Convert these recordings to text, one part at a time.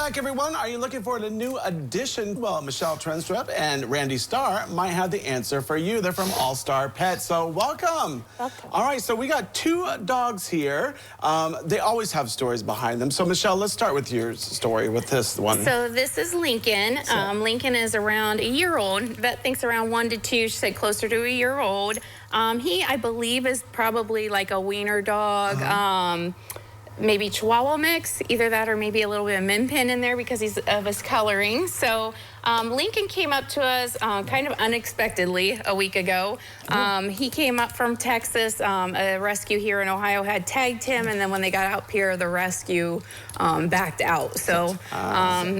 back, everyone. Are you looking for a new addition? Well, Michele Tvenstrup and Randy Starr might have the answer for you. They're from All Starr Pets, so welcome. Welcome. All right, so we got two dogs here. They always have stories behind them. So, Michele, let's start with your story with this one. So this is Lincoln. Lincoln is around a year old. Vet thinks around 1 to 2. She said closer to a year old. He, I believe, is probably like a wiener dog. Maybe Chihuahua mix, either that or maybe a little bit of Min Pin in there because of his coloring. So Lincoln came up to us kind of unexpectedly a week ago. He came up from Texas. A rescue here in Ohio had tagged him, and then when they got out here, the rescue backed out. So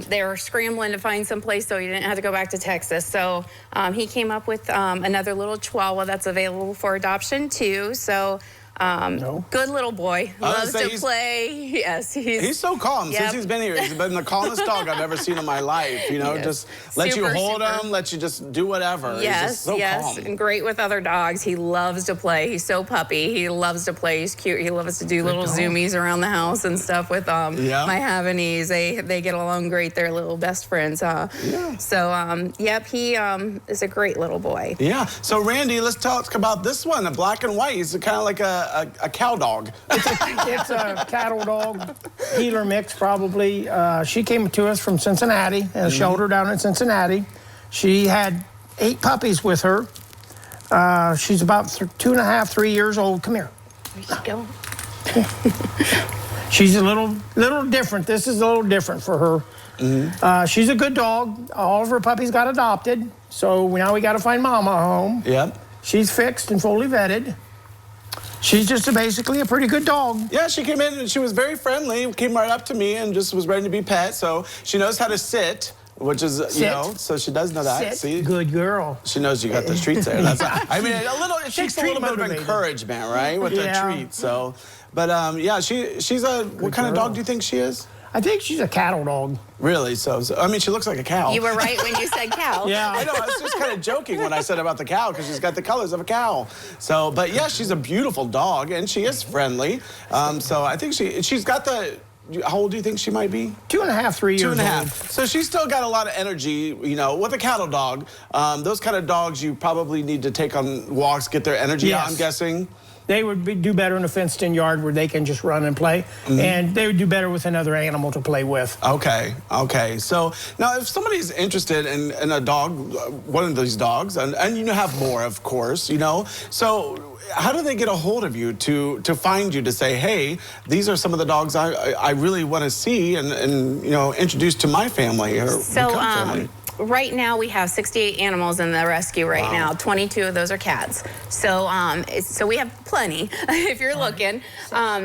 they were scrambling to find some place so he didn't have to go back to Texas. So he came up with another little Chihuahua that's available for adoption too. So good little boy. Loves to play. Yes, he's so calm. Since he's been here, he's been the calmest dog I've ever seen in my life. You know, just let you hold him, let you just do whatever. Yes, he's just so calm. And great with other dogs. He loves to play. He's so puppy. He loves to play. He's cute. He loves to do little zoomies around the house and stuff with my Havanese. They get along great. They're little best friends. So yep, he is a great little boy. Yeah. So Randy, let's talk about this one. A black and white. He's kind of like a cow dog. It's a cattle dog, healer mix probably. She came to us from Cincinnati, a shelter down in Cincinnati. She had 8 puppies with her. She's about 2.5, 3 years old. Come here. There you go. She's a little different. This is a little different for her. She's a good dog. All of her puppies got adopted, so now we got to find Mama a home. Yep. She's fixed and fully vetted. She's just basically a pretty good dog. Yeah, she came in and she was very friendly, came right up to me and just was ready to be pet. So she knows how to sit, which is, you know, so she does know that. Sit. See? Good girl. She knows you got the treats there. That's, I mean, it takes a little bit of encouragement, right, with the treats. So, but yeah, she's a, what kind of dog do you think she is? I think she's a cattle dog. Really? So, I mean, she looks like a cow. You were right when you said cow. Yeah. I know. I was just kind of joking when I said about the cow because she's got the colors of a cow. So, but yeah, she's a beautiful dog and she is friendly. So I think she's got the. How old do you think she might be? 2.5, 3 years old. 2.5. So she's still got a lot of energy, you know, with a cattle dog. Those kind of dogs you probably need to take on walks, get their energy out, I'm guessing. They would do better in a fenced-in yard where they can just run and play, and they would do better with another animal to play with. Okay, okay. So now if somebody's interested in a dog, one of these dogs, and you have more, of course, you know, so how do they get a hold of you to find you to say, hey, these are some of the dogs I really want to see and you know, introduce to my family or family? Right now we have 68 animals in the rescue right now. 22 of those are cats. So so we have plenty if you're looking.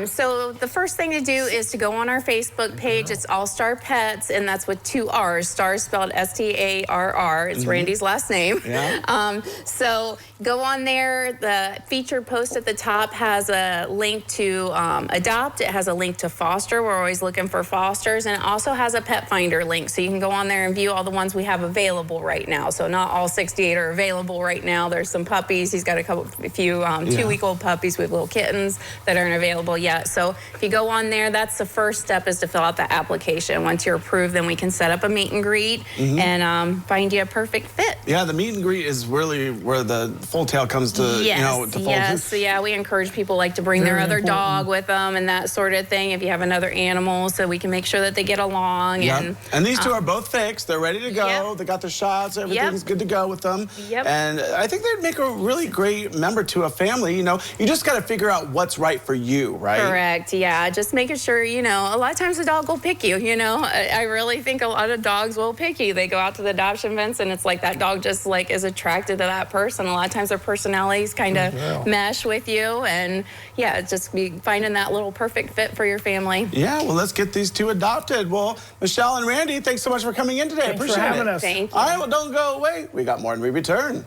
So the first thing to do is to go on our Facebook page. It's All Starr Pets, and that's with 2 R's. Starr spelled S-T-A-R-R. It's Randy's last name. Yeah. So go on there. The featured post at the top has a link to adopt. It has a link to foster. We're always looking for fosters, and it also has a pet finder link, so you can go on there and view all the ones we have available right now. So not all 68 are available right now. There's some puppies. He's got a few 2-week-old puppies with little kittens that aren't available yet. So if you go on there, that's the first step, is to fill out the application. Once you're approved, then we can set up a meet and greet and find you a perfect fit. Yeah, the meet and greet is really where the full tail comes to, you know, to fold. Yes, so yeah, we encourage people like to bring their other dog with them and that sort of thing if you have another animal, so we can make sure that they get along. And these two are both fixed. They're ready to go. They got their shots. Everything's good to go with them. And I think they'd make a really great member to a family. You know, you just got to figure out what's right for you, right? Correct. Yeah, just making sure, you know, a lot of times the dog will pick you. You know, I really think a lot of dogs will pick you. They go out to the adoption events, and it's like that dog just like is attracted to that person. A lot of times their personalities kind of mesh with you, and yeah, it's just be finding that little perfect fit for your family. Yeah. Well, let's get these two adopted. Well, Michele and Randy, thanks so much for coming in today. Thanks for having us. Thank you. All right, well, don't go away. We got more when we return.